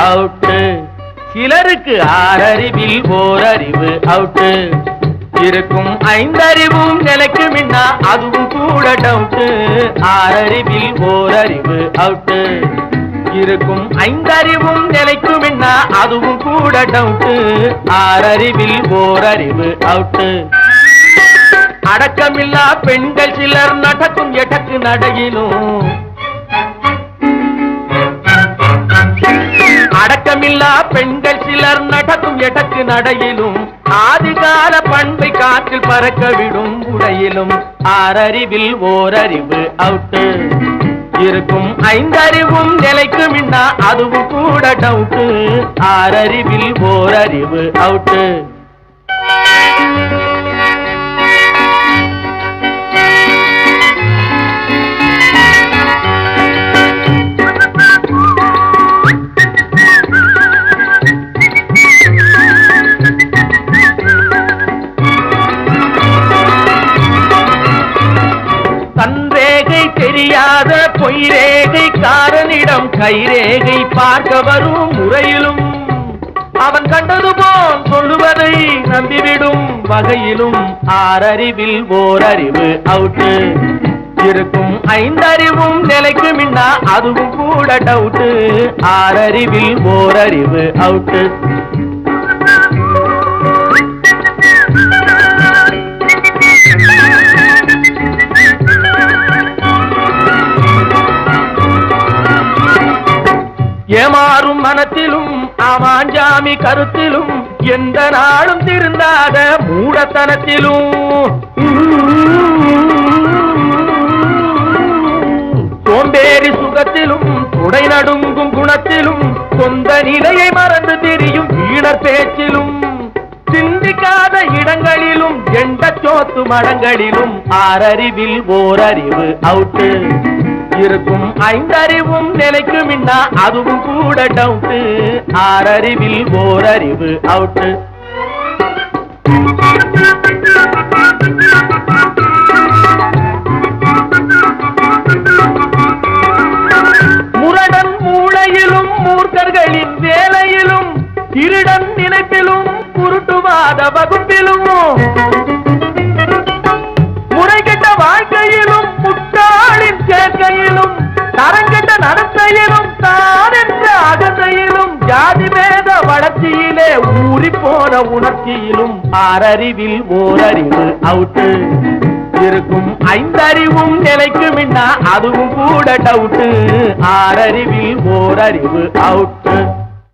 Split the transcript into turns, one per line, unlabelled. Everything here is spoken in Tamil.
அவுட்டு. சிலருக்கு ஆறறிவில் ஓரறிவு அவுட்டு. இருக்கும் ஐந்தறிவும் நிலைக்குமின்னா அதுவும் கூட டவுட்டு. ஆறறிவில் ஓரறிவு அவுட்டு. இருக்கும் ஐந்தறிவும் நிலைக்குமின்னா அதுவும் கூட டவுட்டு. ஆறறிவில் ஓரறிவு அவுட்டு. அடக்கமில்லா பெண்கள் சிலர் நடக்கும் எடக்கு நடையிலும். அடக்கமில்லா பெண்கள் சிலர் நடக்கும் எடக்கு நடையிலும். ஆதிகால பண்பை காற்றில் பறக்க விடும் உடையிலும். ஆறறிவில் ஓரறிவு அவுட்டு. இருக்கும் ஐந்தறிவும் நிலைக்குமின்னா அதுவும் கூட டவுட்டு. ஆறறிவில் ஓரறிவு அவுட்டு. தெரியாத பொய்ரேகை காரனிடம் கைரேகை பார்க்க வரும் முறையிலும். அவன் கண்டது போல் சொல்லுவதை நம்பிவிடும் வகையிலும். ஆறறிவில் ஓரறிவு அவுட்டு. இருக்கும் ஐந்தறிவும் நிலைக்குமின்னா அதுவும் கூட டவுட்டு. ஆறறிவில் ஓரறிவு அவுட்டு. ஏமாறும் மனத்திலும் ஆமாஞ்சாமி கருத்திலும் எந்த நாளும் திருந்தாத மூடத்தனத்திலும். சோம்பேறி சுகத்திலும் துடை நடுங்கும் குணத்திலும் சொந்த நிலையை மறந்து திரியும் வீணர் பேச்சிலும். சிந்திக்காத இடங்களிலும் எண்ட சோத்து மடங்களிலும். ஆறறிவில் ஓரறிவு அவுட்டு. இருக்கும் ஐந்தறிவும் நிலைக்குமின்னா அதுவும் கூட டவுட்டு. ஆறறிவில் ஓரறிவு அவுட்டு. முரடன் மூளையிலும் மூர்க்கர்களின் வேலையிலும். திருடன் நினைப்பிலும் குருட்டுவாத வகுப்பிலும். முறைகெட்ட வாழ்க்கையிலும் முட்டாளின் சேர்க்கையிலும். தரங்கெட்ட நடத்தையிலும் தான் என்ற அகந்தையிலும். ஜாதி வேத வளர்ச்சியிலே ஊறி போன உணர்ச்சியிலும். ஆறறிவில் ஓரறிவு அவுட்டு. இருக்கும் ஐந்தறிவும் நிலைக்குமின்னா அதுவும் கூட டவுட்டு. ஆறறிவில் ஓரறிவு அவுட்டு.